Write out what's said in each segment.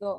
go.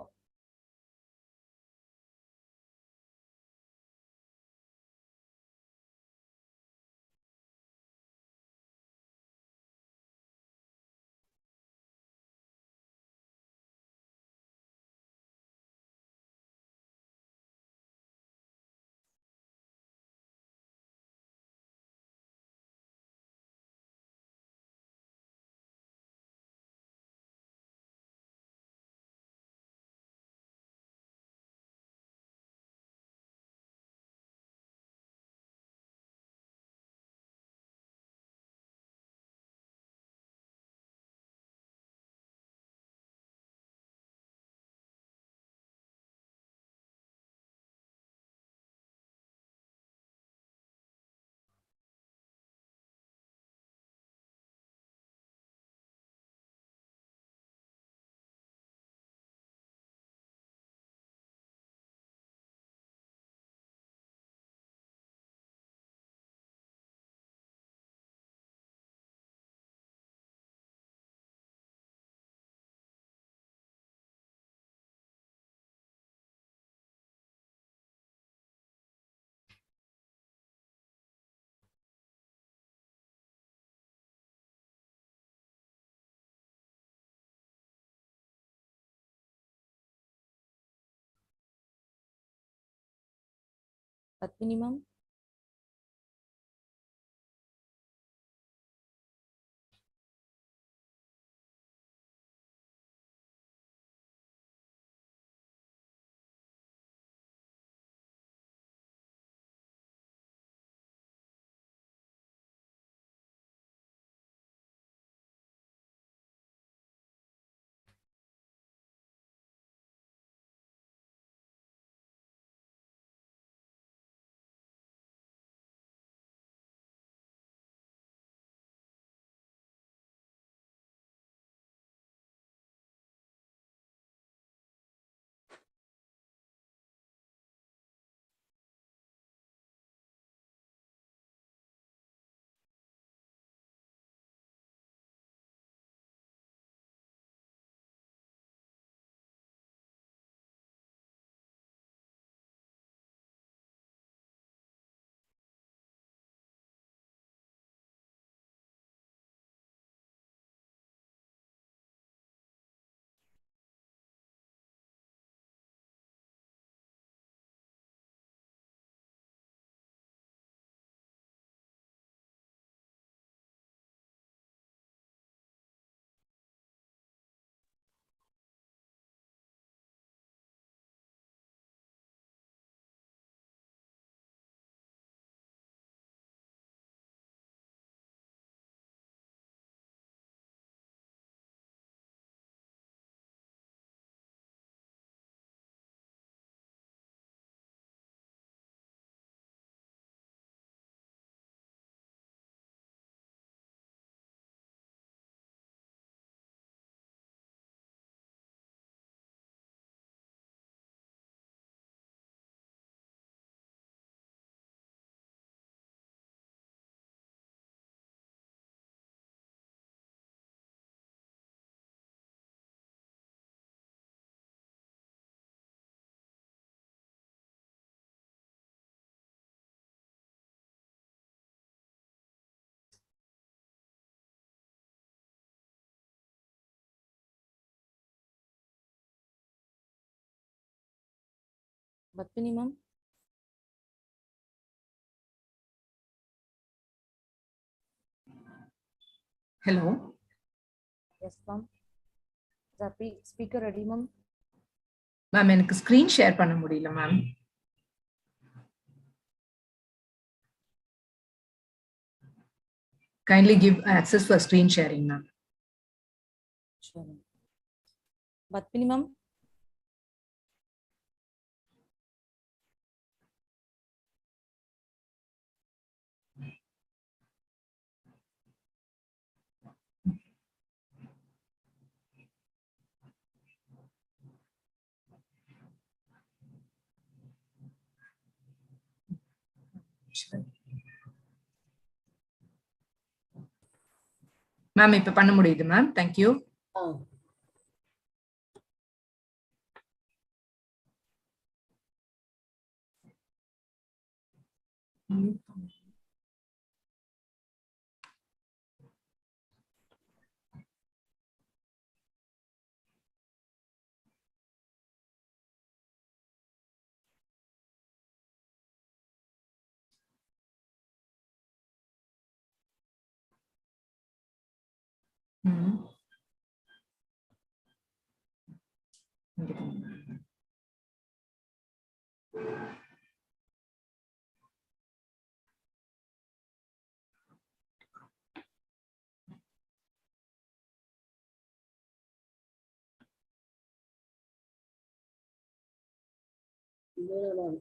Padmini ma'am. Padmini ma'am. Hello. Yes ma'am. Speaker ready ma'am. Ma'am, எனக்கு screen share பண்ண முடியல ma'am. Kindly give access for screen sharing ma'am. Sure. Padmini ma'am. Ma'am, இப்ப பண்ண முடியுது ma'am. Thank you.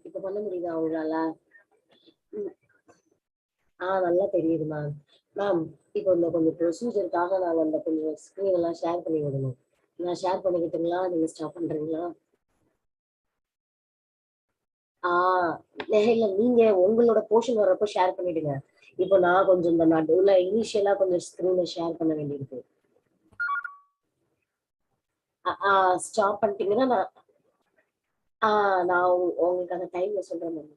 இப்ப பண்ண முடியுதா அவங்களால? நல்லா தெரியுது மேம். மேம் இப்போ இந்த கொஞ்சம் ப்ரொசீஜருக்காக நான் அந்த கொஞ்சம் ஸ்க்ரீன் எல்லாம் ஷேர் பண்ணி விடணும். நான் ஷேர் பண்ணிக்கிட்டுங்களா? நீங்க ஸ்டாப் பண்றீங்களா? இல்ல நீங்க உங்களோட போர்ஷன் வர்றப்போ ஷேர் பண்ணிடுங்க. இப்போ நான் கொஞ்சம் இந்த நடுவுல இனிஷியலா கொஞ்சம் ஸ்க்ரீனை ஷேர் பண்ண வேண்டியிருக்கு. ஸ்டாப் பண்ணிட்டீங்கன்னா நான் உங்களுக்கு அந்த டைம்ல சொல்றேன் ma'am.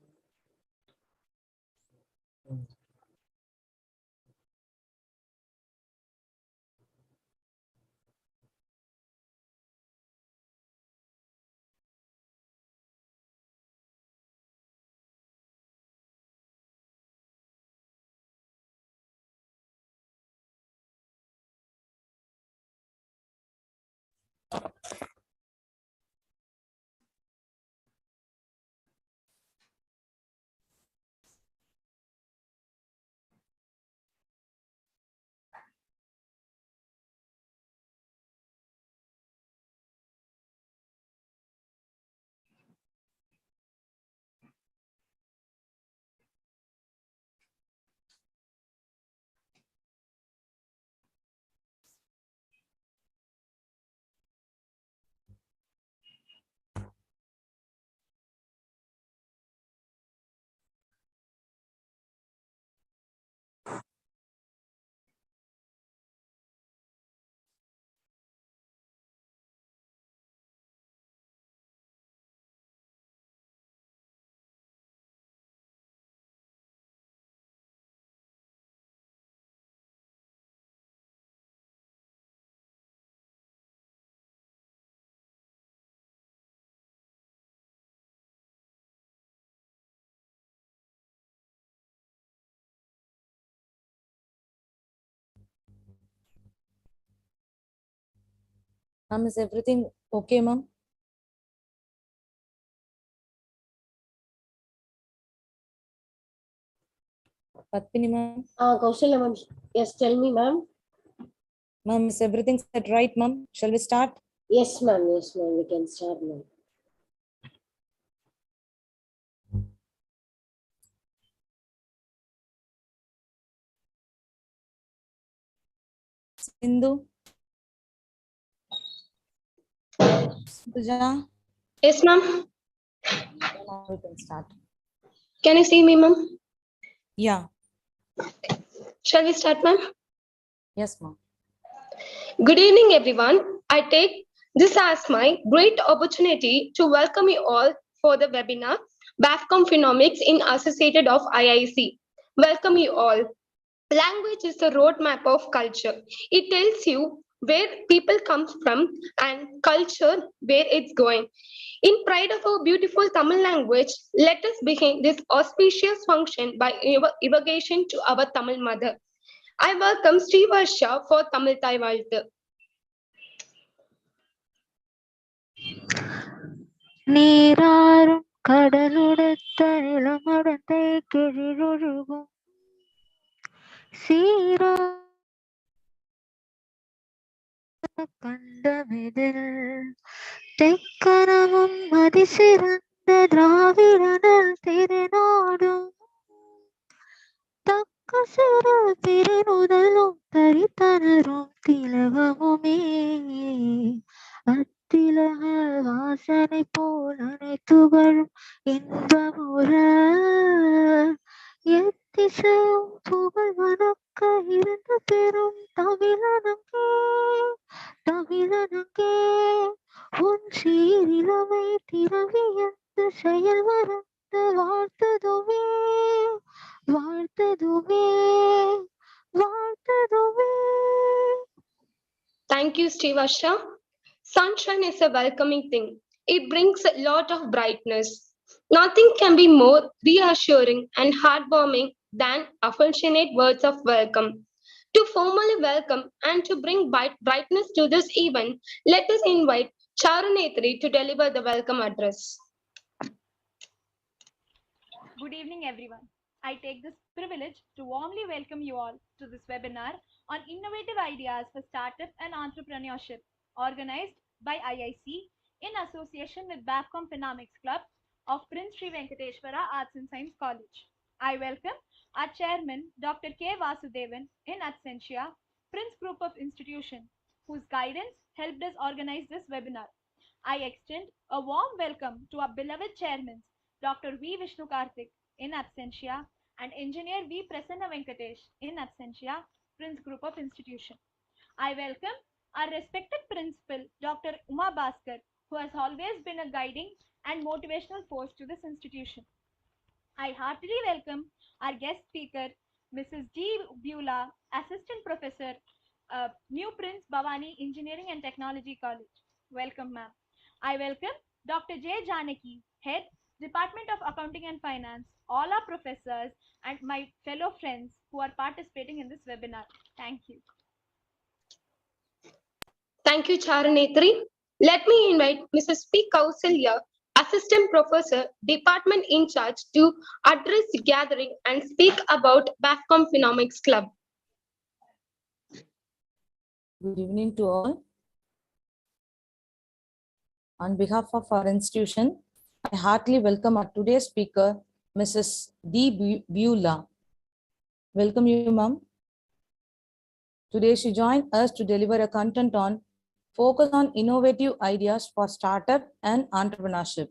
Ma'am, is everything okay, ma'am? Padmini, ma'am? Kausalya ma'am. Yes, tell me ma'am. Ma'am, is everything set right, ma'am? Shall we start? Yes ma'am, we can start ma'am. Sindhu? Suja? Yes, ma'am. Now we can start. Can you see me, ma'am? Yeah. Shall we start, ma'am? Yes, ma'am. Good evening, everyone. I take this as my great opportunity to welcome you all for the webinar BAFCOM Finamics in Associated of IIC. Welcome you all. Language is the roadmap of culture. It tells you where people come from and culture where it's going. In pride of our beautiful Tamil language, let us begin this auspicious function by evocation to our Tamil mother. I welcome Sri Varsha for Tamil Thai Valthu. நீராறும் கடலுடுத்த நிலமடந்தை கிழிலொழுகும் சீரா கண்டமிதில் தெக்கனமும் அதிசிறந்த திராவிடனல் திருநாடும் தக்க சிறு திருநுதலும் தரித்தனரும் திலகமுமே அத்திலக வாசனை போல் அனைத்துகளும் இன்பமுற எத்திசையும் புகழ் வணக்க இருந்த பெரும் தமிழனங்கே உன் சீரிலமை திரவியந்து செயல் மறந்து வாழ்த்ததுமே வாழ்த்ததுவே வாழ்த்ததுவே. Thank you, Srivasha. Sunshine is a welcoming thing. It brings a lot of brightness. Nothing can be more reassuring and heartwarming than affectionate words of welcome. To formally welcome and to bring brightness to this event, let us invite Charunetri to deliver the welcome address. Good evening, everyone. I take this privilege to warmly welcome you all to this webinar on innovative ideas for startup and entrepreneurship, organized by IIC in association with BAFCOM Finamics Club of Prince Sri Venkateshwara Arts and Science College. I welcome our chairman, Dr. K. Vasudevan, in absentia, Prince Group of Institution, whose guidance helped us organize this webinar. I extend a warm welcome to our beloved chairmen, Dr. V. Vishnu Karthik, in absentia, and Engineer V. Prasanna Venkatesh, in absentia, Prince Group of Institution. I welcome our respected principal, Dr. Uma Bhaskar, who has always been a guiding and motivational force to this institution. I heartily welcome our guest speaker, Mrs. G. Beulah, Assistant Professor, New Prince Bhavani Engineering and Technology College. Welcome, ma'am. I welcome Dr. J. Janaki, Head, Department of Accounting and Finance, all our professors, and my fellow friends who are participating in this webinar. Thank you. Thank you, Charunetri. Let me invite Mrs. P. Kausalya, Assistant Professor, Department in charge, to address the gathering and speak about BAFCOM Finamics Club. Good evening to all. On behalf of our institution, I heartily welcome our today's speaker, Mrs. D. Beulah. Welcome you, ma'am. Today she joined us to deliver a content on focus on innovative ideas for startup and entrepreneurship.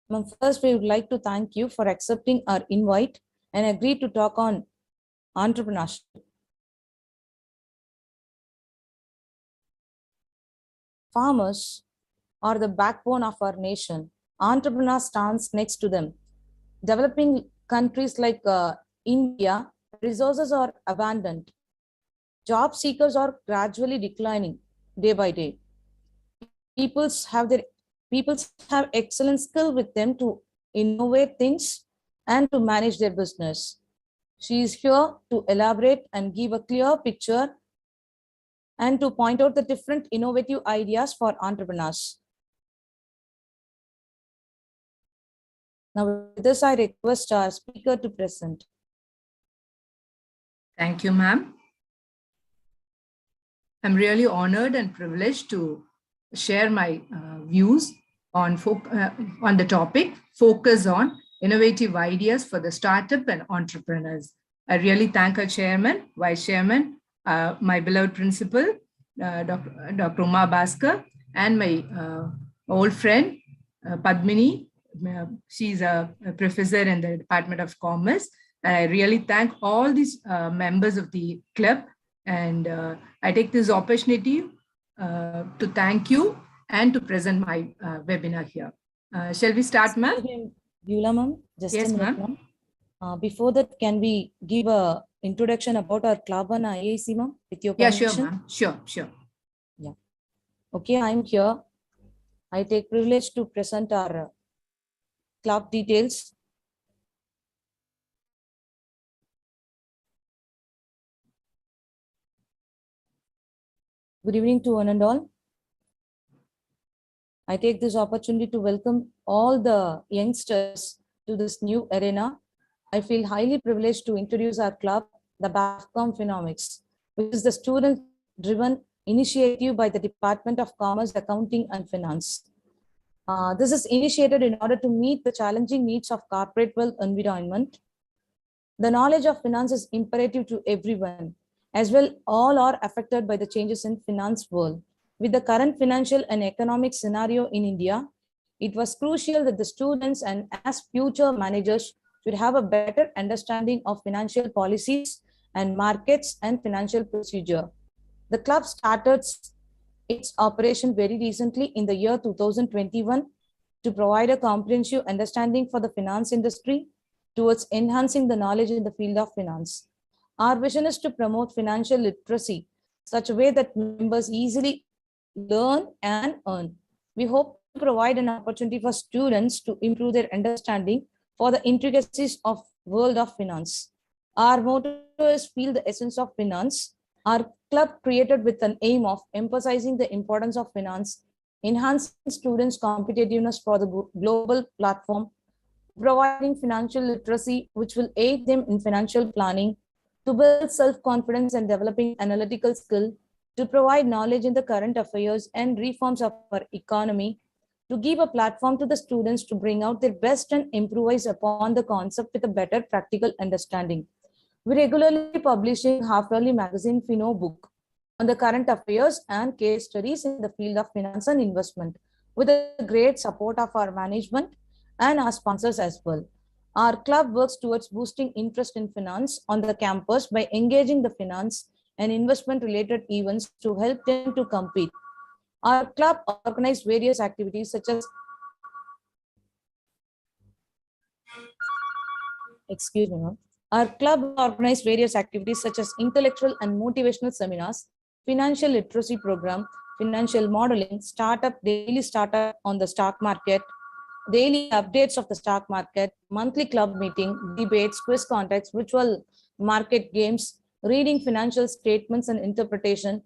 Ma'am, first we would like to thank you for accepting our invite and agree to talk on entrepreneurship. Farmers are the backbone of our nation. Entrepreneurs stands next to them. Developing countries like India, resources are abundant. Job seekers are gradually declining day by day. People have excellent skill with them to innovate things and to manage their business. She is here to elaborate and give a clear picture and to point out the different innovative ideas for entrepreneurs. Now, with this, I request our speaker to present. Thank you, ma'am. I'm really honored and privileged to share my views on the topic, focus on innovative ideas for the startup and entrepreneurs. I really thank our chairman, vice chairman, my beloved principal, Dr. Uma Bhaskar, and my old friend, Padmini. She's a professor in the Department of Commerce. And I really thank all these members of the club. And I take this opportunity to thank you and to present my webinar here. Shall we start, ma'am? Beulah, ma'am, just Yes, a minute, ma'am. Before that, can we give a introduction about our club and IIC, ma'am, with your Yeah, permission? sure, ma'am. Sure. Yeah. Okay, I'm here. I take privilege to present our club details. Good evening to one and all. I take this opportunity to welcome all the youngsters to this new arena. I feel highly privileged to introduce our club, the BAFCOM Finamics, which is the student-driven initiative by the Department of Commerce, Accounting and Finance. This is initiated in order to meet the challenging needs of corporate world environment. The knowledge of finance is imperative to everyone. As well, all are affected by the changes in finance world. With the current financial and economic scenario in India, it was crucial that the students and as future managers should have a better understanding of financial policies and markets and financial procedure. The club started its operation very recently in the year 2021 to provide a comprehensive understanding for the finance industry towards enhancing the knowledge in the field of finance. Our vision is to promote financial literacy such a way that members easily learn and earn. We hope to provide an opportunity for students to improve their understanding for the intricacies of world of finance. Our motto is feel the essence of finance. Our club created with an aim of emphasizing the importance of finance, enhancing students' competitiveness for the global platform, providing financial literacy, which will aid them in financial planning, to build self-confidence and developing analytical skill, to provide knowledge in the current affairs and reforms of our economy, to give a platform to the students to bring out their best and improvise upon the concept with a better practical understanding. We regularly publishing half-yearly magazine Fino book on the current affairs and case studies in the field of finance and investment, with the great support of our management and our sponsors as well. Our club works towards boosting interest in finance on the campus by engaging the finance and investment related events to help them to compete. Our club organized various activities such as Our club organized various activities such as intellectual and motivational seminars, financial literacy program, financial modeling, daily startup on the stock market, daily updates of the stock market, monthly club meeting, debates, quiz contests, virtual market games, reading financial statements and interpretation.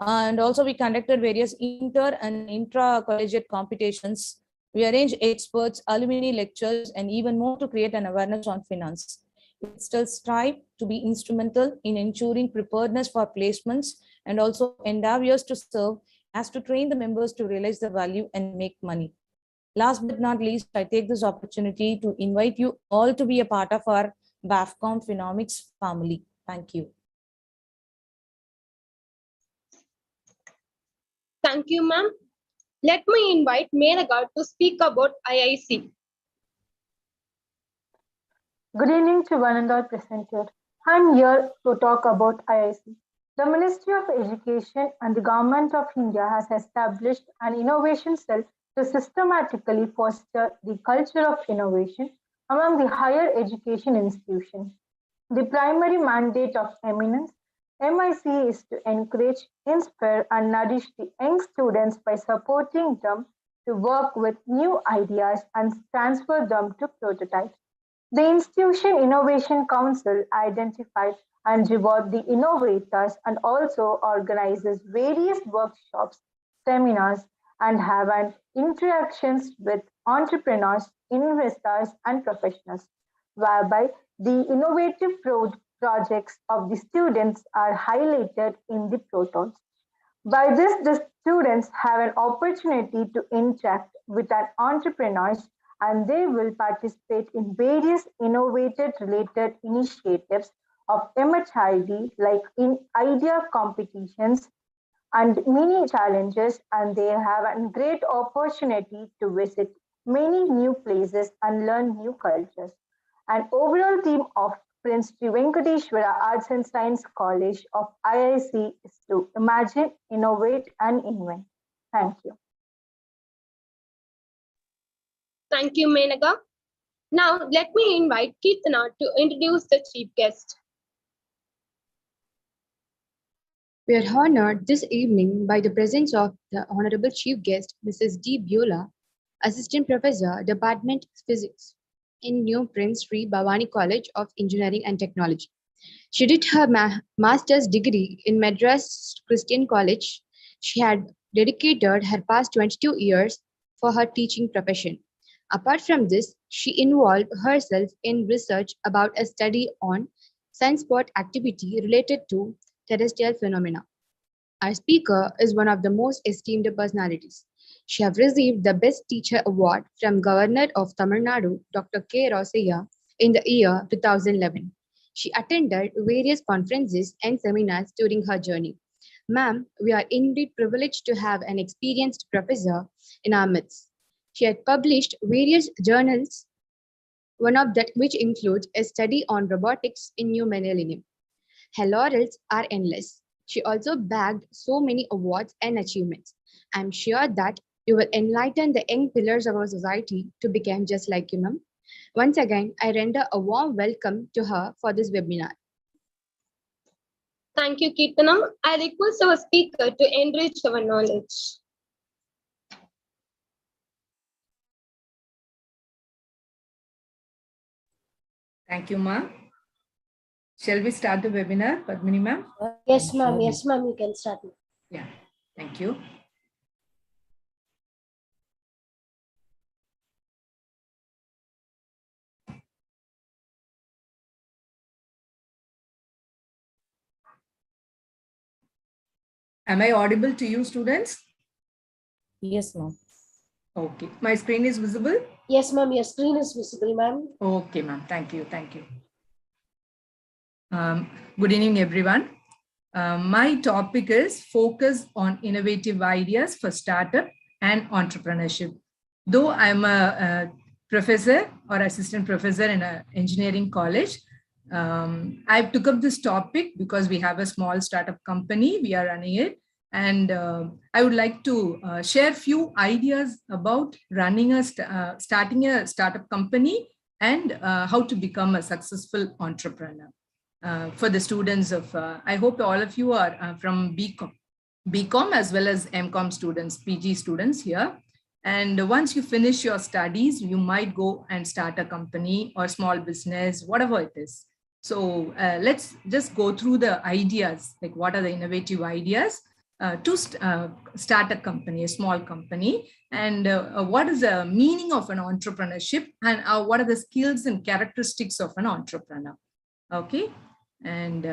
And also we conducted various inter and intra-collegiate competitions. We arranged experts, alumni lectures, and even more to create an awareness on finance. It still strive to be instrumental in ensuring preparedness for placements and also endeavors to serve as to train the members to realize the value and make money. Last but not least, I take this opportunity to invite you all to be a part of our BAFCOM Finamics family. Thank you. Thank you, ma'am. Let me invite Menaga to speak about IIC. Good evening to one and all present here. I'm here to talk about IIC. The Ministry of Education and the Government of India has established an innovation cell to systematically foster the culture of innovation among the higher education institutions. The primary mandate of eminence, MIC, is to encourage, inspire, and nourish the young students by supporting them to work with new ideas and transfer them to prototypes. The Institution Innovation Council identifies and rewards the innovators and also organizes various workshops, seminars, and have an interactions with entrepreneurs, investors, and professionals, whereby the innovative projects of the students are highlighted in the protons. By this, the students have an opportunity to interact with an entrepreneurs, and they will participate in various innovative related initiatives of MHID, like in idea competitions and mini challenges, and they have a great opportunity to visit many new places and learn new cultures. An overall theme of Prince Sri Venkateshwara Arts and Science College of IIC is to imagine, innovate, and invent. Thank you. Thank you, Menaga. Now, let me invite Kirtana to introduce the chief guest. We are honored this evening by the presence of the Honorable Chief Guest, Mrs. D. Beulah, Assistant Professor, Department of Physics in New Prince Sri Bhavani College of Engineering and Technology. She did her master's degree in Madras Christian College. She had dedicated her past 22 years for her teaching profession. Apart from this, she involved herself in research about a study on sunspot activity related to terrestrial phenomena. Our speaker is one of the most esteemed personalities. She has received the Best Teacher Award from Governor of Tamil Nadu, Dr. K. Rosaiya, in the year 2011. She attended various conferences and seminars during her journey. Ma'am, we are indeed privileged to have an experienced professor in our midst. She had published various journals, one of that which includes a study on robotics in new millennium. Her laurels are endless. She also bagged so many awards and achievements. I'm sure that you will enlighten the young pillars of our society to become just like you, ma'am. Once again, I render a warm welcome to her for this webinar. Thank you, Kirtana. I request our speaker to enrich our knowledge. Thank you, ma'am. Shall we start the webinar, Padmini ma'am? Yes, ma'am. Yes, ma'am. You can start. Yeah, thank you. Am I audible to you, students? Yes, ma'am. Okay. My screen is visible? Yes, ma'am. Your screen is visible, ma'am. Okay, ma'am. Thank you. Thank you. Good evening, everyone. My topic is focus on innovative ideas for startup and entrepreneurship. Though I'm a professor or assistant professor in an engineering college, I took up this topic because we have a small startup company. We are running it. And I would like to share a few ideas about running starting a startup company and how to become a successful entrepreneur. For the students of, I hope all of you are from BCom as well as MCom students, PG students here. And once you finish your studies, you might go and start a company or small business, whatever it is. So let's just go through the ideas, like what are the innovative ideas to start a company, a small company, and what is the meaning of an entrepreneurship, and what are the skills and characteristics of an entrepreneur. Okay. And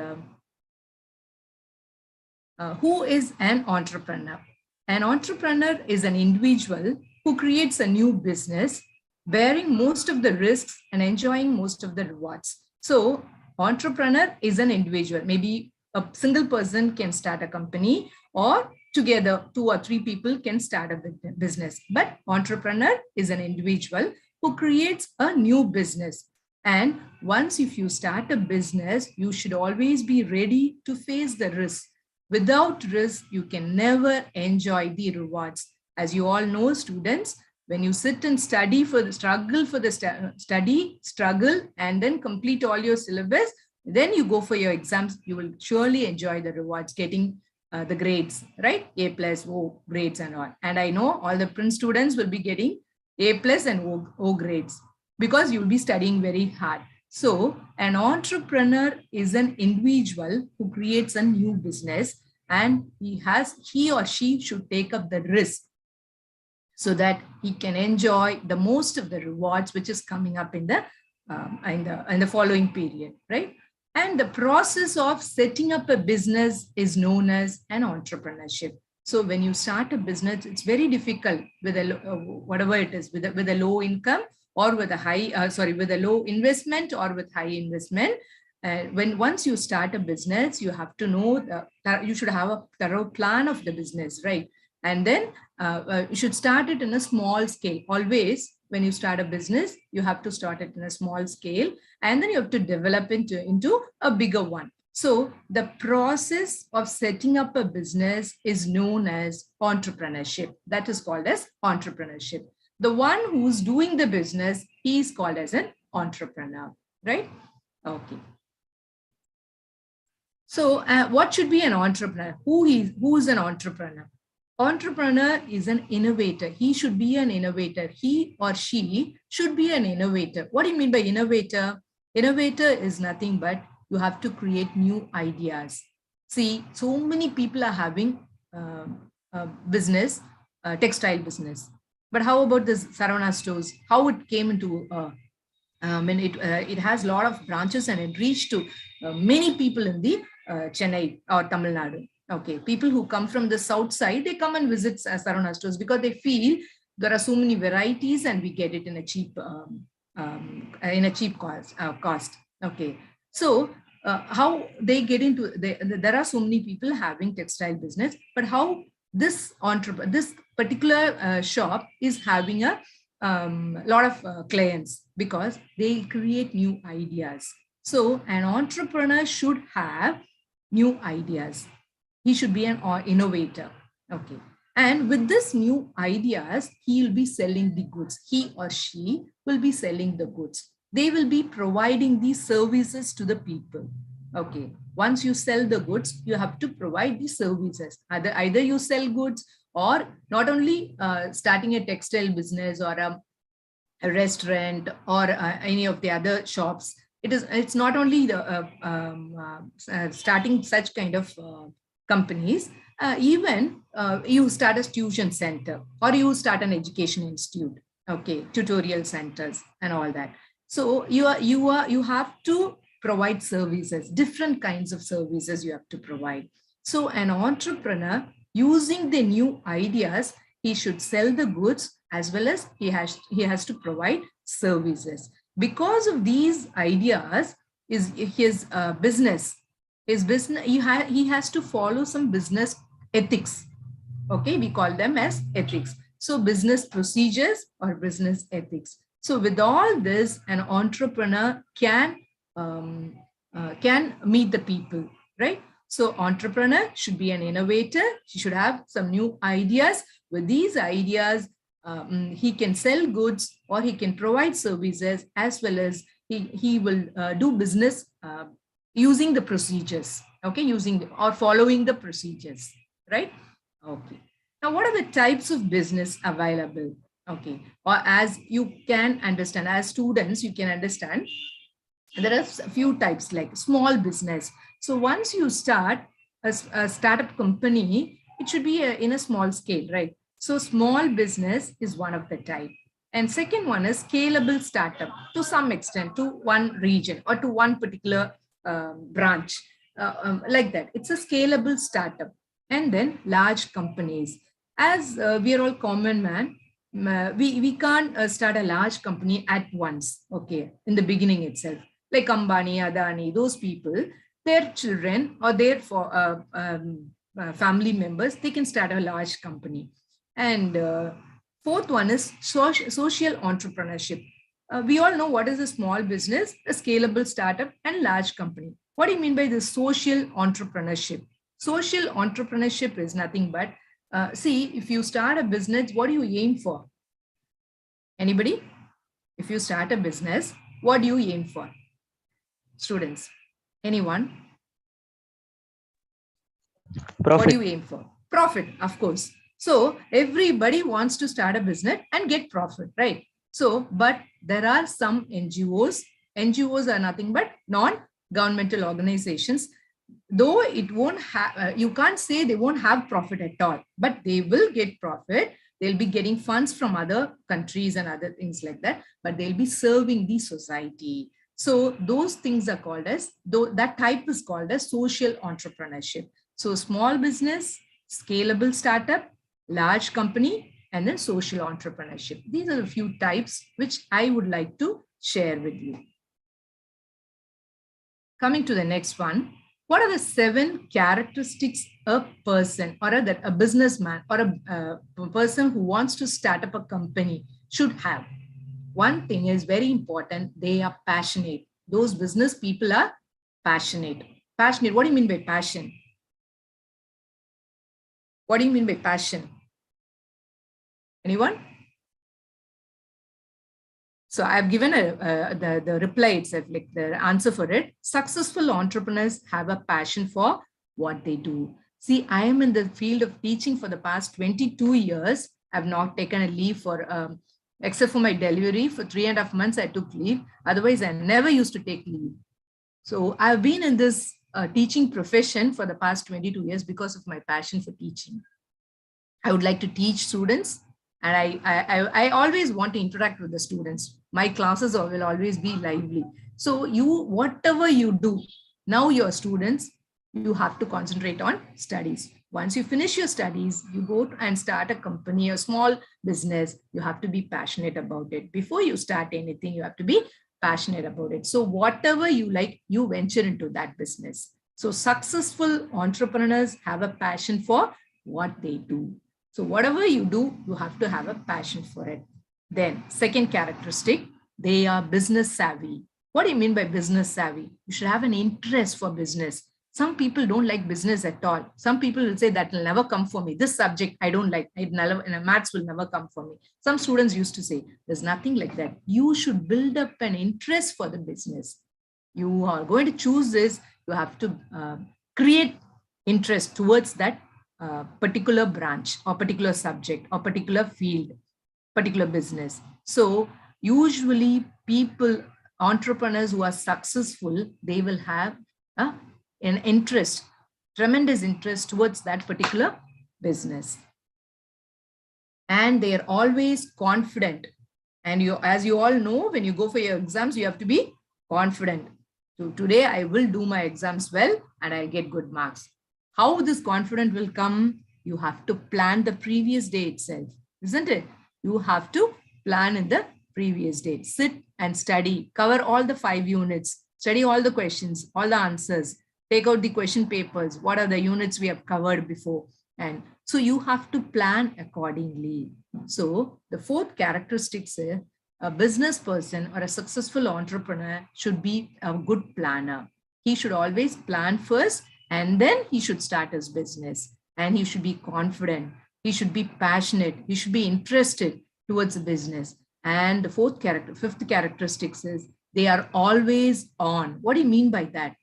who is an entrepreneur? An entrepreneur is an individual who creates a new business, bearing most of the risks and enjoying most of the rewards. So entrepreneur is an individual. Maybe a single person can start a company, or together 2 or 3 people can start a business. But entrepreneur is an individual who creates a new business. And once if you start a business, you should always be ready to face the risk. Without risk, you can never enjoy the rewards. As you all know, students, when you sit and study for the struggle, and then complete all your syllabus, then you go for your exams, you will surely enjoy the rewards, getting the grades, right? A+, O grades and all. And I know all the Prince students will be getting A+ and O grades because you'll be studying very hard. So an entrepreneur is an individual who creates a new business, and he or she should take up the risk so that he can enjoy the most of the rewards which is coming up in the following period, right? And the process of setting up a business is known as an entrepreneurship. So when you start a business, it's very difficult with whatever it is, with a low income or with a with a low investment or with high investment. Once you start a business, you have to know you should have a thorough plan of the business, right? And then you should start it in a small scale. Always, when you start a business, you have to start it in a small scale, and then you have to develop into a bigger one. So the process of setting up a business is known as entrepreneurship. That is called as entrepreneurship. The one who's doing the business, he is called as an entrepreneur, right? Okay. So what should be an entrepreneur? Who is an entrepreneur? Entrepreneur is an innovator. He should be an innovator. He or she should be an innovator. What do you mean by innovator? Innovator is nothing but you have to create new ideas. See, so many people are having business, textile business. But how about this Saravana stores? How it came into, it has a lot of branches and it reached to many people in the Chennai or Tamil Nadu. Okay, people who come from the south side, they come and visit Saravana stores because they feel there are so many varieties and we get it in a cheap cost. Okay, so how they get into there are so many people having textile business, but how this particular shop is having a lot of clients because they create new ideas. So an entrepreneur should have new ideas. He should be an innovator. Okay. And with this new ideas, he will be selling the goods. He or she will be selling the goods. They will be providing these services to the people. Okay. Once you sell the goods, you have to provide the services. Either you sell goods, or not only starting a textile business or a restaurant or any of the other shops. It's not only the starting such kind of companies. Even you start a tuition center, or you start an education institute, okay, tutorial centers and all that. So you have to provide services, different kinds of services you have to provide. So an entrepreneur, using the new ideas, he should sell the goods as well as he has to provide services. Because of these ideas, his business, he has to follow some business ethics. Okay, we call them as ethics. So business procedures or business ethics. So with all this, an entrepreneur can meet the people, right? So entrepreneur should be an innovator. He should have some new ideas. With these ideas, he can sell goods, or he can provide services, as well as he will do business using the procedures, okay, or following the procedures, right? Okay. Now, what are the types of business available? Okay, or as you can understand, as students, you can understand there are a few types, like small business. So once you start a startup company, it should be in a small scale, right? So small business is one of the type. And second one is scalable startup, to some extent, to one region or to one particular branch, like that. It's a scalable startup. And then large companies. As we are all common man, we can't start a large company at once, okay, in the beginning itself. Like Ambani, Adani, those people, their children or their family members, they can start a large company. And fourth one is social entrepreneurship. We all know what is a small business, a scalable startup, and large company. What do you mean by the social entrepreneurship? Social entrepreneurship is nothing but, see, if you start a business, what do you aim for? Anybody? If you start a business, what do you aim for? Students, anyone? Profit. What do you aim for? Profit, of course. So everybody wants to start a business and get profit, right? So, but there are some NGOs. NGOs are nothing but non-governmental organizations. Though it won't have, you can't say they won't have profit at all, but they will get profit. They'll be getting funds from other countries and other things like that, but they'll be serving the society. So those things are called as, that type is called as social entrepreneurship. So small business, scalable startup, large company, and then social entrepreneurship. These are a few types which I would like to share with you. Coming to the next one. What are the 7 characteristics a person or a businessman or a person who wants to start up a company should have? One thing is very important. They are passionate. Those business people are passionate. Passionate. What do you mean by passion? What do you mean by passion? Anyone? So I've given the reply itself, like the answer for it. Successful entrepreneurs have a passion for what they do. See, I am in the field of teaching for the past 22 years. I've not taken a leave for, except for my delivery, for 3.5 months, I took leave. Otherwise, I never used to take leave. So I've been in this teaching profession for the past 22 years because of my passion for teaching. I would like to teach students, and I always want to interact with the students. My classes will always be lively. So whatever you do, now you're students, you have to concentrate on studies. Once you finish your studies, you go and start a company, a small business, you have to be passionate about it. Before you start anything, you have to be passionate about it. So whatever you like, you venture into that business. So successful entrepreneurs have a passion for what they do. So whatever you do, you have to have a passion for it. Then second characteristic, they are business savvy. What do you mean by business savvy? You should have an interest for business. Some people don't like business at all. Some people will say that will never come for me. This subject I don't like. Maths will never come for me. Some students used to say, there's nothing like that. You should build up an interest for the business. You are going to choose this. You have to create interest towards that particular branch or particular subject or particular field, particular business. So usually people, entrepreneurs who are successful, they will have an interest, tremendous interest towards that particular business. And they are always confident. And as you all know, when you go for your exams, you have to be confident. So today I will do my exams well and I'll get good marks. How this confidence will come? You have to plan the previous day itself, isn't it? You have to plan in the previous day. Sit and study, cover all the 5 units, study all the questions, all the answers, take out the question papers. What are the units we have covered before? And so you have to plan accordingly. So the 4th characteristic is a business person or a successful entrepreneur should be a good planner. He should always plan first and then he should start his business, and he should be confident. He should be passionate. He should be interested towards the business. And the 5th characteristic is they are always on. What do you mean by that?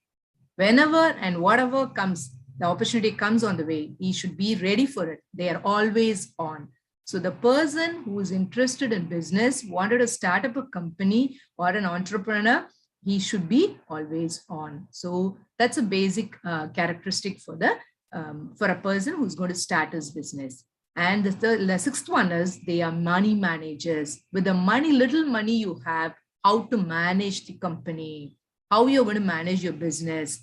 Whenever and whatever comes, the opportunity comes on the way, he should be ready for it. They are always on. So the person who is interested in business, wanted to start up a company or an entrepreneur, he should be always on. So that's a basic characteristic for a person who's going to start his business. And the 6th one is they are money managers. With the little money you have, how to manage the company, how you're going to manage your business.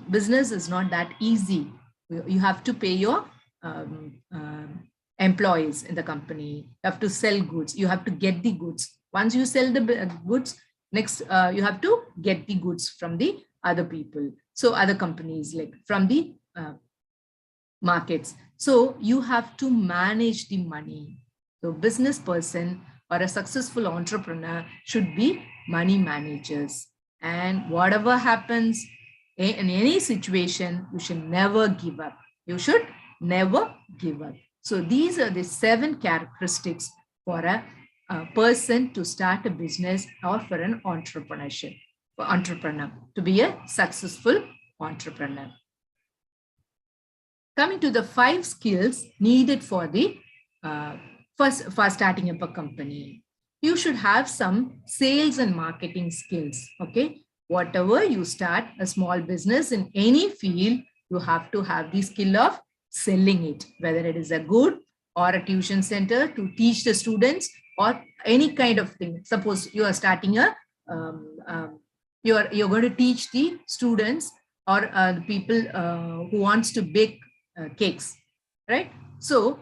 Business is not that easy. You have to pay your employees in the company. You have to sell goods. You have to get the goods. Once you sell the goods, next you have to get the goods from the other people. So other companies, like from the markets. So you have to manage the money. So business person or a successful entrepreneur should be money managers. And whatever happens in any situation, you should never give up. You should never give up. So these are the 7 characteristics for a person to start a business or for an entrepreneur, to be a successful entrepreneur. Coming to the 5 skills needed for the for starting up a company. You should have some sales and marketing skills. Okay, whatever you start a small business in any field, you have to have the skill of selling it, whether it is a good or a tuition center to teach the students or any kind of thing. Suppose you are starting a you're going to teach the students or the people who wants to bake cakes, right? So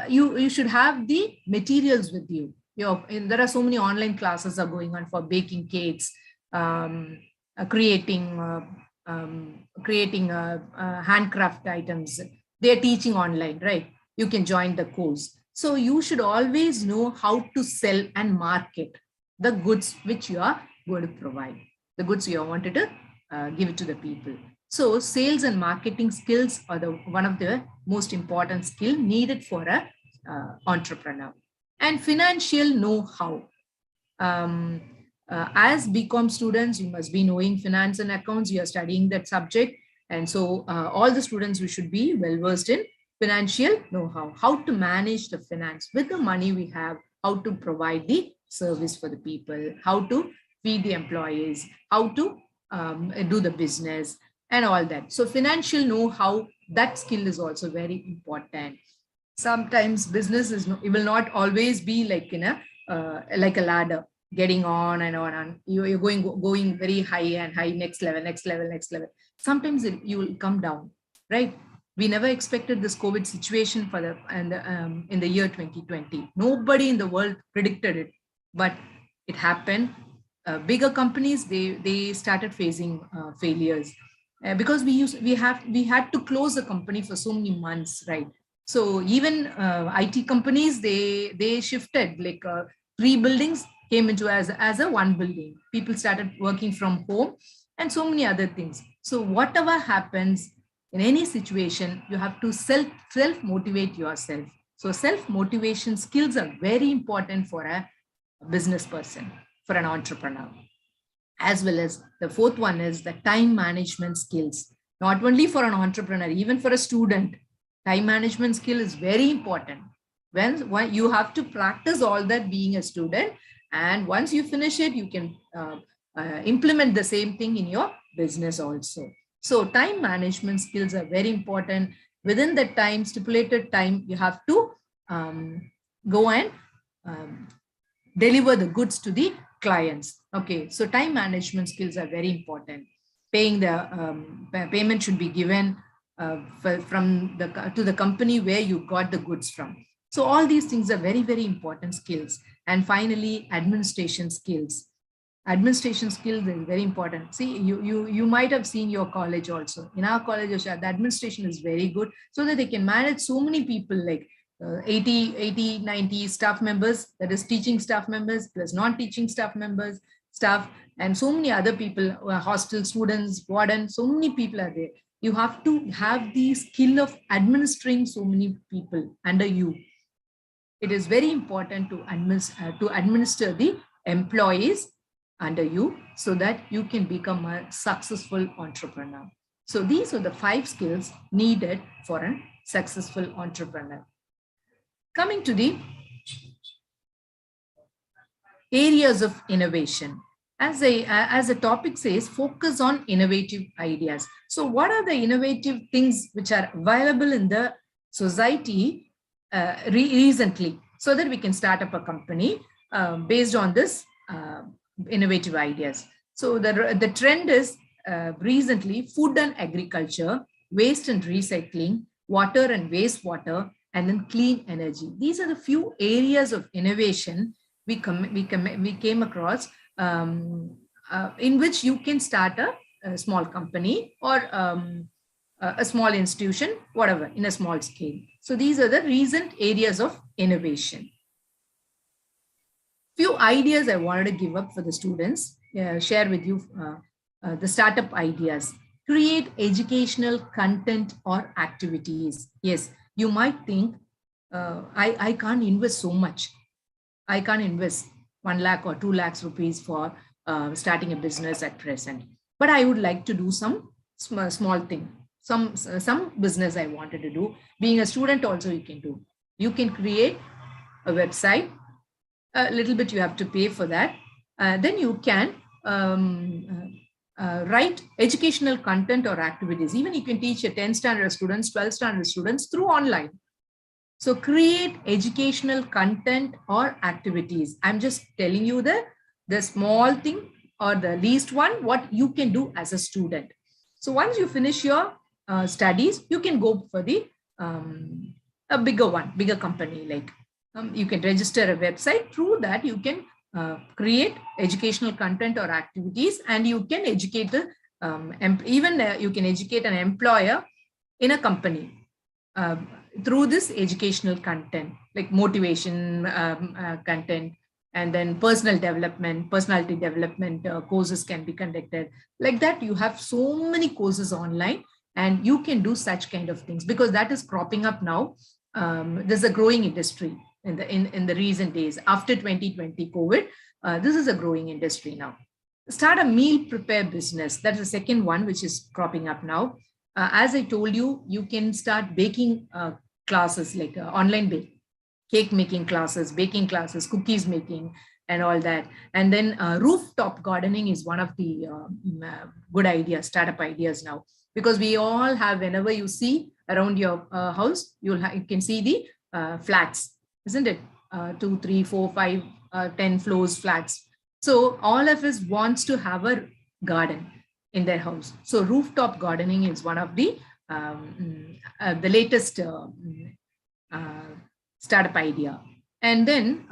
you should have the materials with you. There are so many online classes are going on for baking cakes, creating handcraft items. They are teaching online, right? You can join the course. So you should always know how to sell and market the goods which you are going to provide, the goods you wanted to give it to the people. So sales and marketing skills are one of the most important skill needed for a entrepreneur. And financial know-how. As BCom students, you must be knowing finance and accounts. You are studying that subject. And so all the students, we should be well-versed in financial know-how, how to manage the finance with the money we have, how to provide the service for the people, how to feed the employees, how to do the business and all that. So financial know-how, that skill is also very important. Sometimes business it will not always be like like a ladder, getting on and on. You're going very high and high, next level. Sometimes you will come down, right? We never expected this COVID situation in the year 2020. Nobody in the world predicted it, but it happened. Bigger companies, they started facing failures because we had to close the company for so many months, right? So even IT companies, they shifted, like 3 buildings came into as a 1 building. People started working from home, and so many other things. So whatever happens in any situation, you have to self-motivate yourself. So self-motivation skills are very important for a business person, for an entrepreneur. As well as the fourth one is the time management skills. Not only for an entrepreneur, even for a student, time management skill is very important. When you have to practice all that being a student, and once you finish it, you can implement the same thing in your business also. So time management skills are very important. Within the time, stipulated time, you have to go and deliver the goods to the clients. Okay, so time management skills are very important. Paying the payment should be given to the company where you got the goods from. So all these things are very, very important skills. And finally, administration skills. Administration skills is very important. See, you might have seen your college also. In our college, the administration is very good, so that they can manage so many people, like 80, 90 staff members, that is teaching staff members plus non-teaching staff members, and so many other people, hostel students, warden, so many people are there. You have to have the skill of administering so many people under you. It is very important to administer the employees under you, so that you can become a successful entrepreneur. So these are the 5 skills needed for a successful entrepreneur. Coming to the areas of innovation. As the topic says, focus on innovative ideas. So what are the innovative things which are available in the society recently, so that we can start up a company based on this innovative ideas. So the trend is recently food and agriculture, waste and recycling, water and wastewater, and then clean energy. These are the few areas of innovation we came across, in which you can start a small company or a small institution, whatever, in a small scale. So these are the recent areas of innovation. Few ideas I wanted to give up for the students, share with you the startup ideas. Create educational content or activities. Yes, you might think, I can't invest so much. I can't invest 1 lakh or 2 lakhs rupees for starting a business at present. But I would like to do some small thing, some business I wanted to do. Being a student also you can do. You can create a website. A little bit you have to pay for that. Then you can write educational content or activities. Even you can teach a 10th standard students, 12th standard students through online. So create educational content or activities. I'm just telling you the small thing or the least one, what you can do as a student. So once you finish your studies, you can go for the a bigger company. Like you can register a website. Through that, you can create educational content or activities, and you can educate the you can educate an employer in a company through this educational content, like motivation content, and then personality development courses can be conducted. Like that, you have so many courses online, and you can do such kind of things, because that is cropping up now. There's a growing industry in the recent days after 2020 COVID. This is a growing industry now. Start a meal prepare business. That's the second one which is cropping up now. As I told you, you can start baking classes, like online cake making classes, baking classes, cookies making, and all that. And then rooftop gardening is one of the good ideas, startup ideas now, because we all have, whenever you see around your house, you can see the flats, isn't it? 2, 3, 4, 5, 10 floors flats. So all of us wants to have a garden in their house. So rooftop gardening is one of the latest startup idea. And then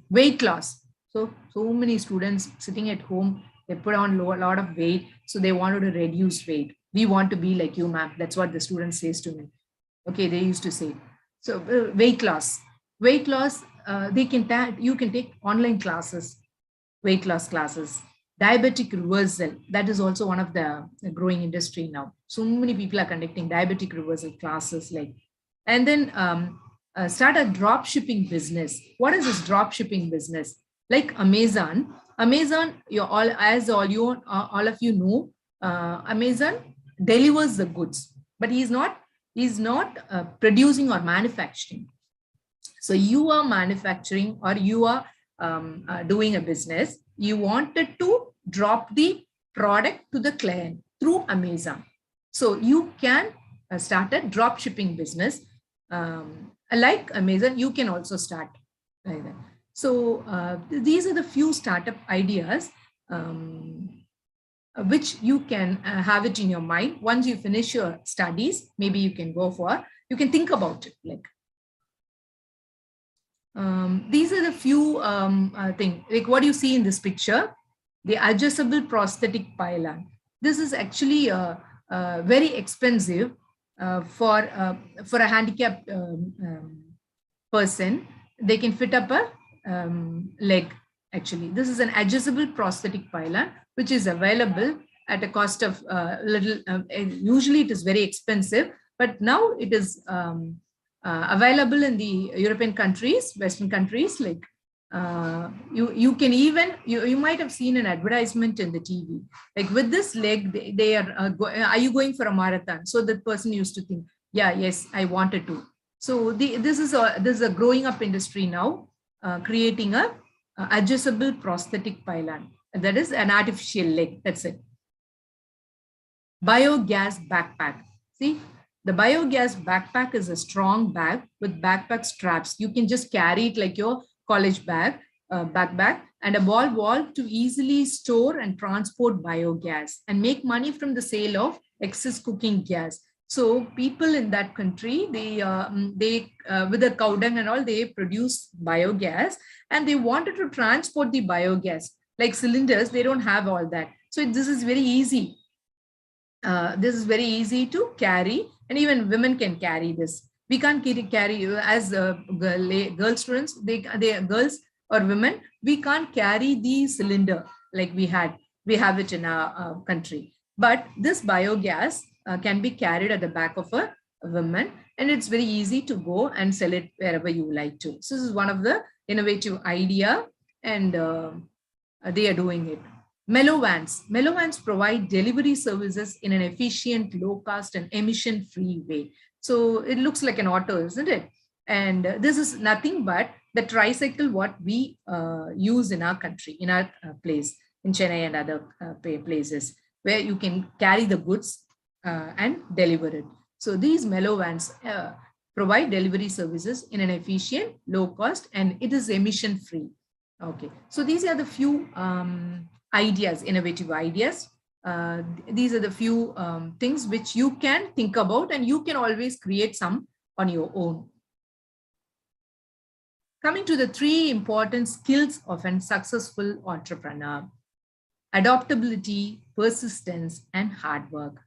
weight loss. So many students sitting at home, they put on a lot of weight. So they wanted to reduce weight. We want to be like you, ma'am. That's what the student says to me. Okay, they used to say. So weight loss, you can take online classes, weight loss classes. Diabetic reversal, that is also one of the growing industry now. So many people are conducting diabetic reversal classes, like, and then start a drop shipping business. What is this drop shipping business? Like Amazon, you all, as all of you know, Amazon delivers the goods, but he's not producing or manufacturing. So you are manufacturing, or you are doing a business. You wanted to drop the product to the client through Amazon. So you can start a drop shipping business. Like Amazon, you can also start like that. So these are the few startup ideas which you can have it in your mind. Once you finish your studies, maybe you can think about it. Like these are the few things, like what you see in this picture, the adjustable prosthetic pylon. This is actually very expensive for a handicapped person. They can fit up a leg. Actually, this is an adjustable prosthetic pylon, which is available at a cost of usually it is very expensive, but now it is available in the European countries, Western countries. Like you can even, you might have seen an advertisement in the TV, like with this leg, they are you going for a marathon? So that person used to think, yeah, yes, I wanted to. So this is a growing up industry now, creating a adjustable prosthetic pylon. That is an artificial leg. That's it. Biogas backpack. See, the biogas backpack is a strong bag with backpack straps. You can just carry it like your college bag, backpack, and a wall to easily store and transport biogas and make money from the sale of excess cooking gas. So people in that country, they with the cow dung and all, they produce biogas, and they wanted to transport the biogas like cylinders. They don't have all that. So this is very easy. This is very easy to carry, and even women can carry this. We can't carry as girl students, they girls or women, we can't carry the cylinder like we have it in our country. But this biogas can be carried at the back of a woman, and it's very easy to go and sell it wherever you like to. So this is one of the innovative idea, and they are doing it. Mellow vans provide delivery services in an efficient, low cost and emission free way. So it looks like an auto, isn't it? And this is nothing but the tricycle what we use in our country, in our place, in Chennai and other places, where you can carry the goods and deliver it. So these mellow vans provide delivery services in an efficient, low cost, and it is emission free. Okay, so these are the few ideas, innovative ideas. These are the few things which you can think about, and you can always create some on your own. Coming to the 3 important skills of a successful entrepreneur: adaptability, persistence, and hard work.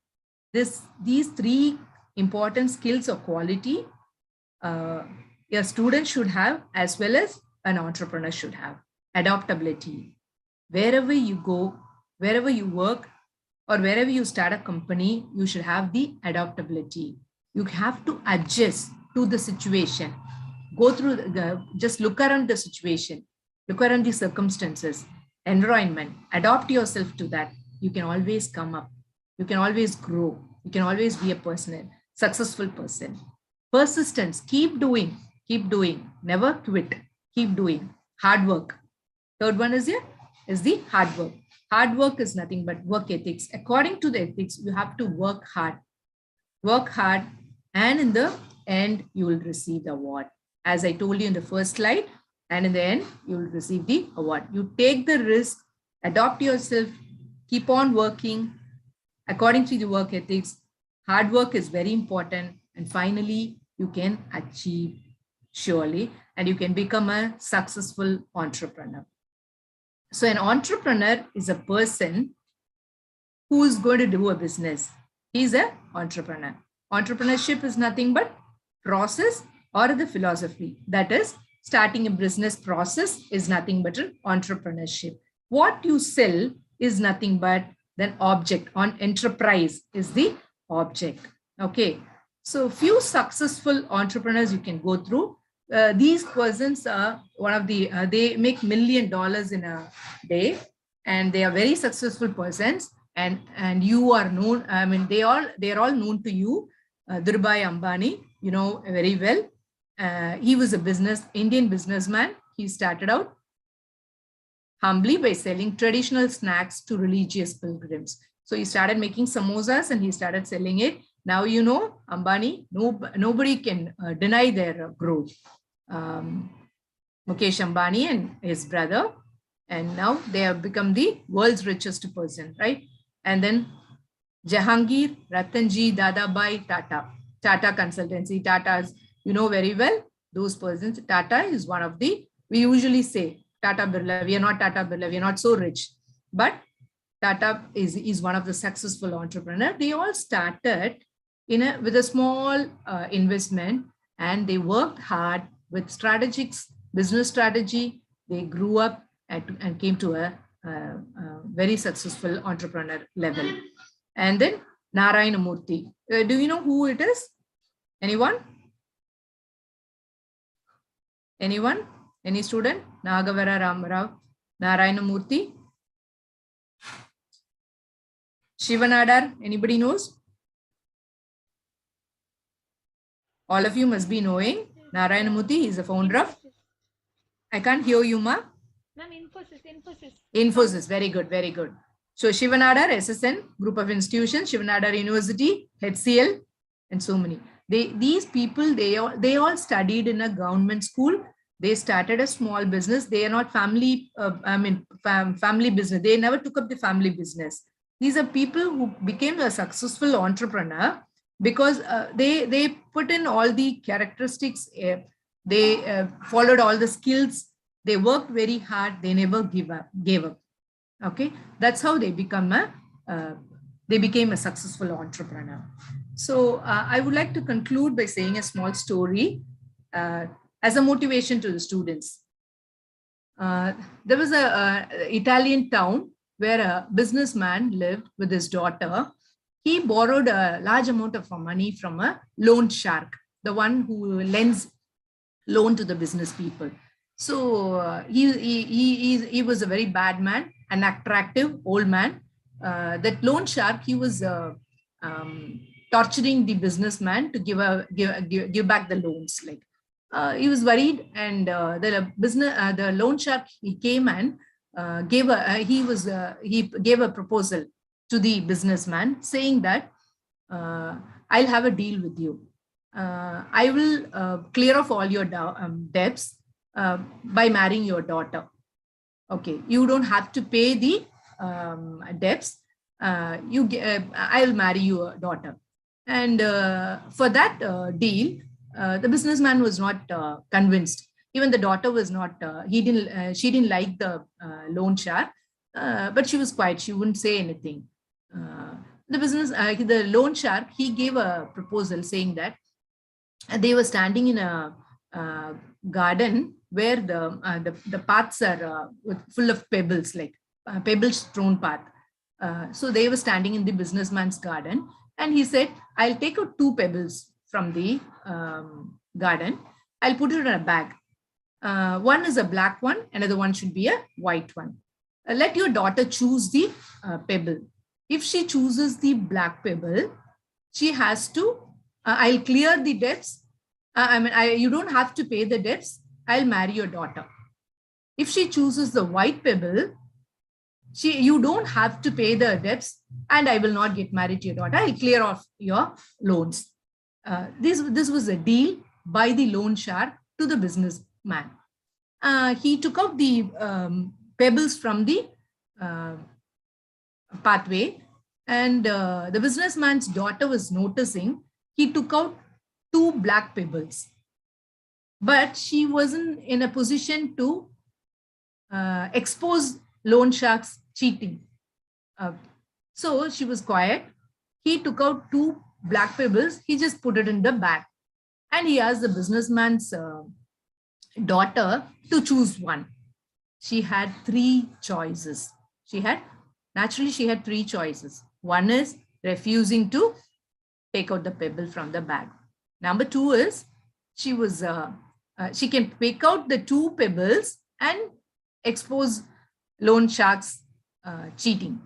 These 3 important skills or quality a student should have, as well as an entrepreneur should have. Adaptability. Wherever you go, wherever you work, or wherever you start a company, you should have the adaptability. You have to adjust to the situation. Go through, just look around the situation, look around the circumstances, environment, adapt yourself to that. You can always come up. You can always grow. You can always be a successful person. Persistence, keep doing, never quit, keep doing. Hard work. Third one is the hard work. Hard work is nothing but work ethics. According to the ethics, you have to work hard, and in the end, you will receive the award. As I told you in the first slide, and in the end, you will receive the award. You take the risk, adopt yourself, keep on working according to the work ethics. Hard work is very important. And finally, you can achieve surely, and you can become a successful entrepreneur. So an entrepreneur is a person who is going to do a business. He's an entrepreneur. Entrepreneurship is nothing but process or the philosophy. That is, starting a business process is nothing but an entrepreneurship. What you sell is nothing but then object. On enterprise is the object. Okay. So few successful entrepreneurs you can go through. These persons are one of the, they make $1 million in a day, and they are very successful persons. And you are known, I mean, they are all known to you. Durbay Ambani, you know very well. He was a Indian businessman. He started out humbly by selling traditional snacks to religious pilgrims. So he started making samosas and he started selling it. Now, you know, Ambani, nobody can deny their growth. Mukesh Ambani and his brother, and now they have become the world's richest person, right? And then Jahangir, Ratanji, Dadabhai, Tata Consultancy, Tata's, you know very well, those persons. Tata is one of the, we usually say, Tata Birla, we are not Tata Birla, we are not so rich. But Tata is one of the successful entrepreneurs. They all started with a small investment, and they worked hard with business strategy. They grew up and came to a very successful entrepreneur level. And then Narayana Murthy. Do you know who it is? Anyone? Anyone? Any student? Nagavara Ramarao, Narayana Murthy. Shivanadar, anybody knows? All of you must be knowing. Narayana Murthy is the founder of, I can't hear you, ma. Ma'am, Infosys. Infosys, very good, very good. So Shivanadar, SSN, group of institutions, Shivanadar University, HCL, and so many. These people, they all studied in a government school. They started a small business. They are not family, family business. They never took up the family business. These are people who became a successful entrepreneur because they put in all the characteristics. They followed all the skills. They worked very hard. They never gave up. Okay, that's how they became a successful entrepreneur. So I would like to conclude by saying a small story as a motivation to the students. There was a Italian town where a businessman lived with his daughter. He borrowed a large amount of money from a loan shark, the one who lends loan to the business people. So he was a very bad man, an attractive old man. That loan shark, he was torturing the businessman to give back the loans. Like he was worried, and the loan shark, he came and gave a proposal to the businessman saying that I'll have a deal with you. I will clear off all your debts by marrying your daughter. Okay, you don't have to pay the debts. I'll marry your daughter. And for that deal, the businessman was not convinced. Even the daughter was not. She didn't like the loan shark, but she was quiet. She wouldn't say anything. The loan shark, he gave a proposal saying that they were standing in a garden where the paths are full of pebbles, like pebbles strewn path. So they were standing in the businessman's garden, and he said, I'll take out 2 pebbles from the garden. I'll put it in a bag. One is a black one, another one should be a white one. Let your daughter choose the pebble. If she chooses the black pebble, she has to, I'll clear the debts. You don't have to pay the debts. I'll marry your daughter. If she chooses the white pebble, you don't have to pay the debts, and I will not get married to your daughter. I'll clear off your loans. This was a deal by the loan shark to the businessman. He took out the pebbles from the pathway, and the businessman's daughter was noticing he took out 2 black pebbles, but she wasn't in a position to expose loan shark's cheating. So she was quiet. He took out 2 black pebbles. He just put it in the bag, and he asked the businessman's daughter to choose one. She had 3 choices. She had naturally she had three choices. One is refusing to take out the pebble from the bag. Number two is she can pick out the two pebbles and expose loan sharks cheating.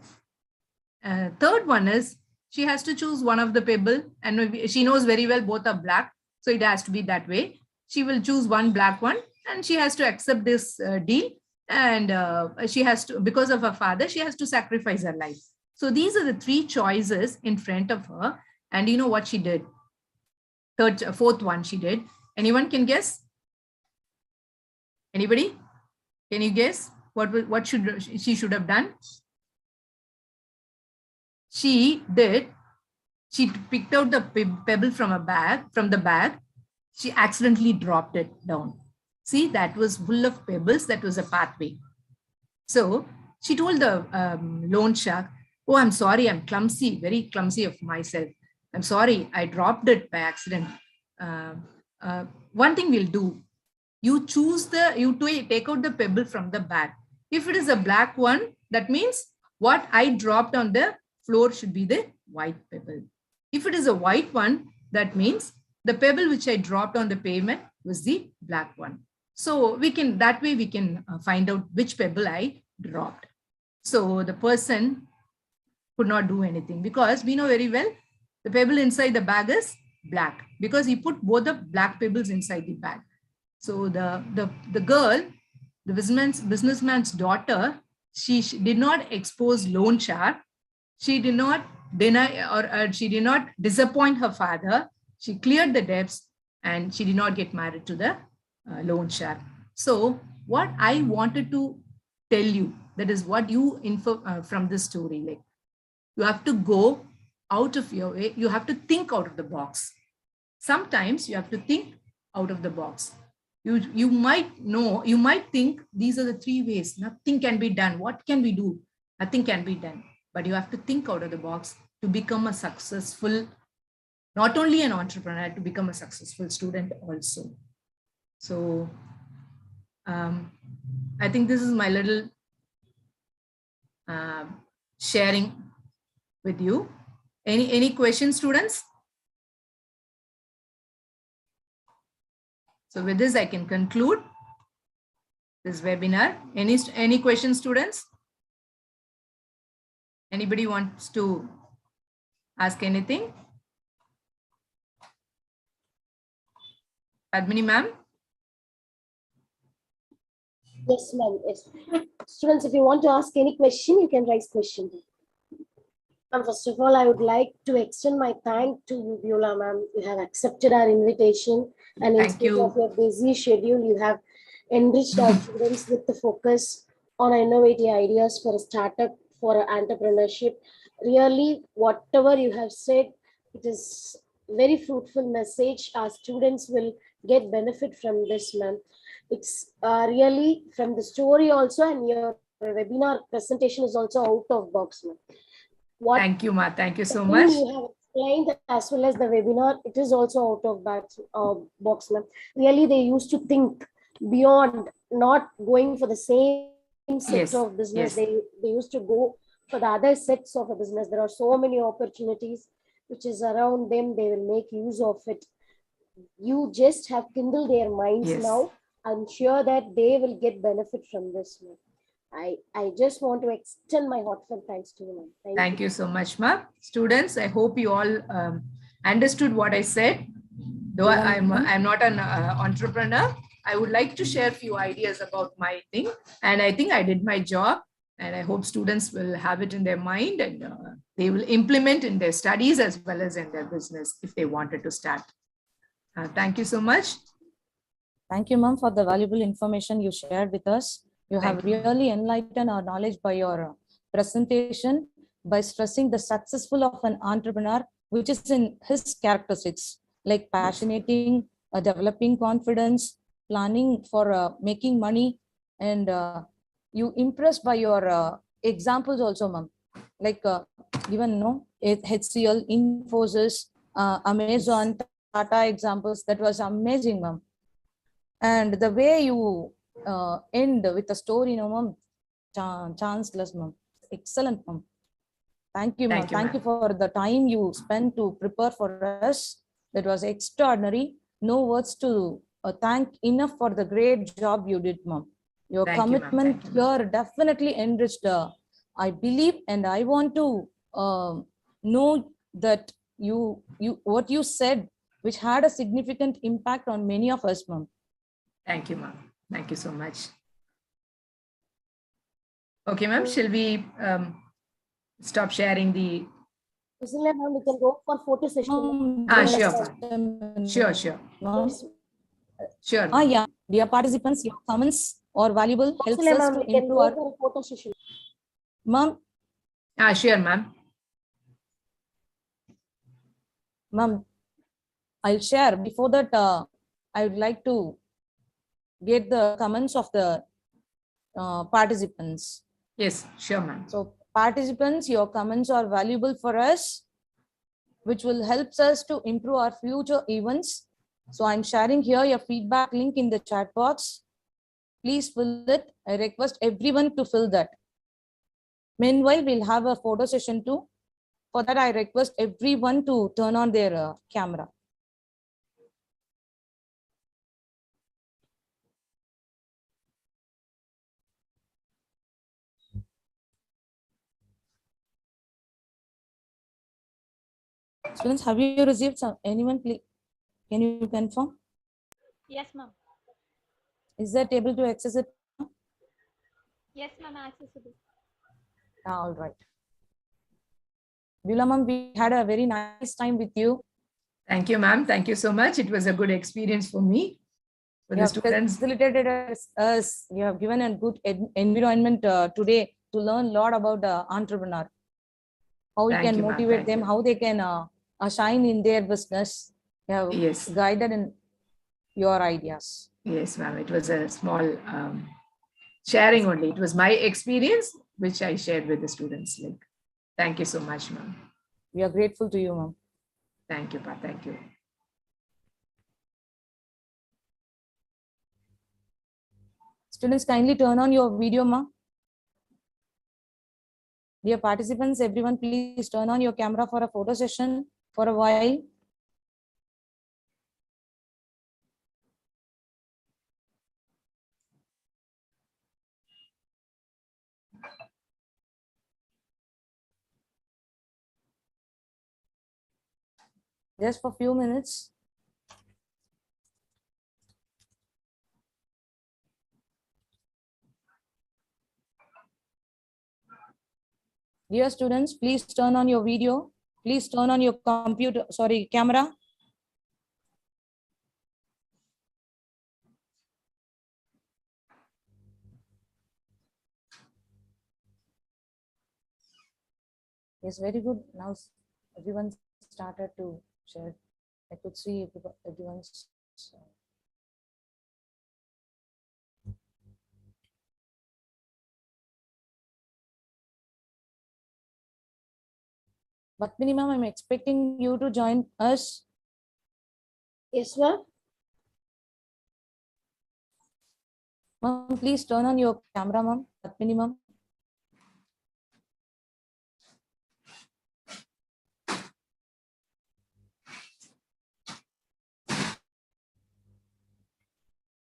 Third one is she has to choose one of the pebble, and she knows very well both are black, so it has to be that way. She will choose one black one, and she has to accept this deal, and she has to, because of her father, she has to sacrifice her life. So these are the three choices in front of her, and you know what she did? Fourth one she did. Anyone can guess? Anybody? Can you guess what she should have done? She picked out the pebble from the bag. She accidentally dropped it down. See, that was full of pebbles. That was a pathway. So she told the loan shark, "Oh, I'm sorry, I'm clumsy, very clumsy of myself. I'm sorry, I dropped it by accident. One thing we'll do, you take out the pebble from the bag. If it is a black one, that means what I dropped on the floor should be the white pebble. If it is a white one, that means the pebble which I dropped on the pavement was the black one. So that way we can find out which pebble I dropped." So the person could not do anything because we know very well the pebble inside the bag is black because he put both the black pebbles inside the bag. So the girl, the businessman's daughter, she did not expose loan shark. She did not deny or she did not disappoint her father. She cleared the debts and she did not get married to the loan shark. So what I wanted to tell you, that is what you info from this story, like you have to go out of your way. You have to think out of the box. Sometimes you have to think out of the box. You might think these are the three ways. Nothing can be done. What can we do? Nothing can be done. But you have to think out of the box to become a successful, not only an entrepreneur, to become a successful student also. So I think this is my little sharing with you. Any questions, students? So with this, I can conclude this webinar. Any questions, students? Anybody wants to ask anything? Padmini ma'am? Yes, ma'am. Yes. Students, if you want to ask any question, you can raise question. First of all, I would like to extend my thanks to Viola ma'am. You have accepted our invitation, and in spite of your busy schedule, you have enriched our students with the focus on innovative ideas for a startup, for entrepreneurship. Really, whatever you have said, it is very fruitful message. Our students will get benefit from this, ma'am. It's really from the story also, and your webinar presentation is also out of box, ma'am. Thank you, Ma. Thank you so much. You have explained as well as the webinar, it is also out of box, ma'am. Really, they used to think beyond, not going for the same set of business. They used to go for the other sets of a business. There are so many opportunities which is around them. They will make use of it. You just have kindled their minds now. I'm sure that they will get benefit from this, ma'am. I just want to extend my heartfelt thanks to you, ma'am. Thank you so much, ma'am. Students, I hope you all understood what I said. Though I'm not an entrepreneur, I would like to share a few ideas about my thing. And I think I did my job. And I hope students will have it in their mind and they will implement in their studies as well as in their business if they wanted to start. Thank you so much. Thank you, ma'am, for the valuable information you shared with us. You have really enlightened our knowledge by your presentation, by stressing the successful of an entrepreneur, which is in his characteristics, like passionating, developing confidence, planning for making money, and you impressed by your examples also, ma'am. Like even HCL, Infosys, Amazon, Tata examples. That was amazing, ma'am. And the way you end with a story, ma'am, chanceless, ma'am. excellent, ma'am. Thank you, ma'am. Thank you, Thank you ma'am. for the time you spent to prepare for us. That was extraordinary. No words to thank enough for the great job you did, ma'am. Your Thank you, ma'am. commitment Thank you, ma'am. here definitely enriched. I believe, and I want to know that what you said, which had a significant impact on many of us, ma'am. Thank you, ma'am. Thank you so much. Okay, ma'am, shall we stop sharing the... Priscilla, ma'am, we can go for photo session. Sure, Just a minute, sure. ma'am. Sure. Yeah. Dear participants, your comments or valuable helps Priscilla, us ma'am, to we can improve go our... for a photo session. Ma'am, Sure, ma'am. ma'am, I'll share. Before that, I would like to get the comments of the participants. Yes, sure, ma'am. So participants, your comments are valuable for us, which will help us to improve our future events. So I'm sharing here your feedback link in the chat box. Please fill it. I request everyone to fill that. Meanwhile, we'll have a photo session too. For that, I request everyone to turn on their camera. Students, have you received some? Anyone, please, can you confirm? Yes, ma'am. Is that able to access it? Yes, ma'am, accessible. All right. Beulah ma'am, we had a very nice time with you. Thank you, ma'am. Thank you so much. It was a good experience for me, for You the have students. facilitated us. You have given a good environment today to learn a lot about the entrepreneur. How we Thank can you, ma'am. motivate Thank them, you. how they can shine in their business. You have Yes. guided in your ideas. Yes, ma'am. It was a small sharing only. It was my experience, which I shared with the students. Like, thank you so much, ma'am. We are grateful to you, ma'am. Thank you, pa. Thank you. Students, kindly turn on your video, ma'am. Dear participants, everyone, please turn on your camera for a photo session for a while. Just for a few minutes. Dear students, please turn on your video. Please turn on your computer, camera. Yes, very good. Now everyone started to share. I could see everyone's. But minimum, I'm expecting you to join us. Yes, ma'am. Ma'am, please turn on your camera, ma'am. At minimum.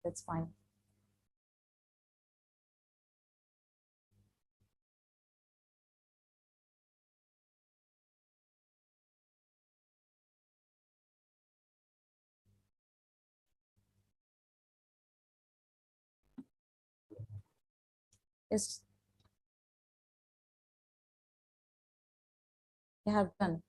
That's fine. Yes. I have done.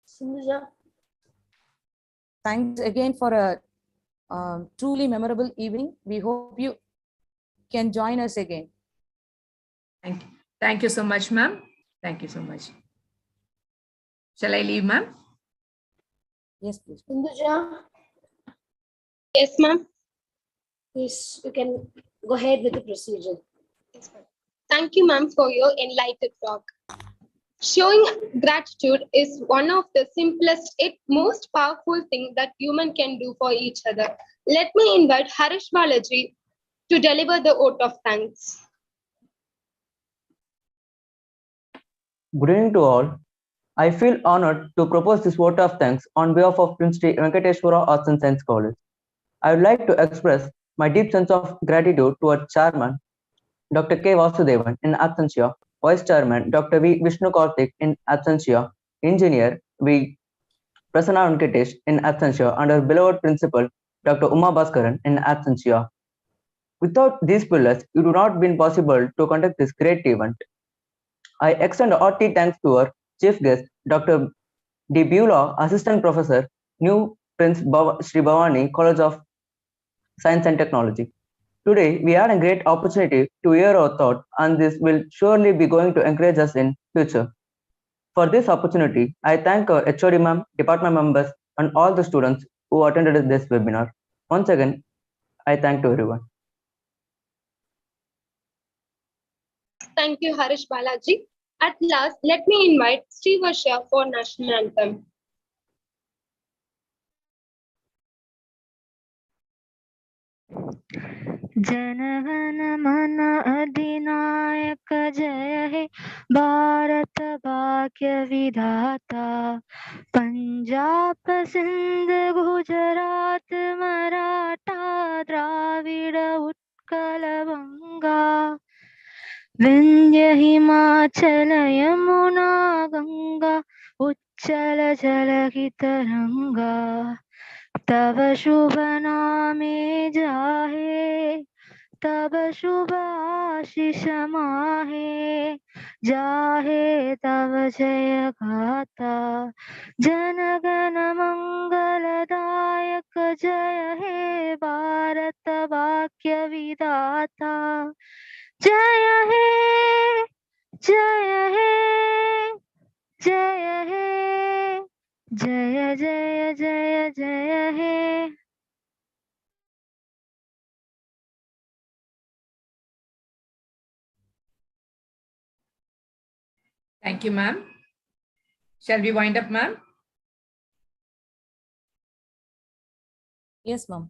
Sindhuja. Thanks again for a truly memorable evening. We hope you can join us again. Thank you. Thank you so much, ma'am. Thank you so much. Shall I leave, ma'am? Yes, please. Sindhuja, Yes, ma'am. please, you can go ahead with the procedure. Thank you, ma'am, for your enlightened talk. Showing gratitude is one of the simplest yet most powerful things that human can do for each other. Let me invite Harish Balaji to deliver the vote of thanks. Good evening to all. I feel honored to propose this vote of thanks on behalf of Prince Sri Venkateswara Arts and Science College. I would like to express my deep sense of gratitude to our chairman, Dr. K. Vasudevan in absentia, Vice Chairman Dr. V. Vishnu Karthik in absentia, Engineer V. Prasanna Venkatesh in absentia, and our beloved Principal Dr. Uma Bhaskaran in absentia. Without these pillars, it would not have been possible to conduct this great event. I extend hearty thanks to our chief guest, Dr. D. Beulah, Assistant Professor, New Prince Sri Bhavani College of Science and Technology. Today, we had a great opportunity to hear our thought, and this will surely be going to encourage us in future. For this opportunity, I thank our HOD ma'am, department members, and all the students who attended this webinar. Once again, I thank to everyone. Thank you, Harish Balaji. At last, let me invite Sri Varsha for National Anthem. जनगण मन अधिनायक जय हे भारत भाग्य विधाता पंजाब सिंध गुजरात मराठा द्राविड उत्कल बंगा विंध्य हिमाचल यमुना गंगा उच्चल जलधि तरंगा तव शुभ नामे जाहे तब शुभ आशीष माहे जाहे तव जय गाथा जनगण मंगलदायक जय हे भारत वाक्य विधाता जय हे जय हे जय हे जय जय जय जय हे. Thank you, ma'am. Shall we wind up, ma'am? Yes, ma'am.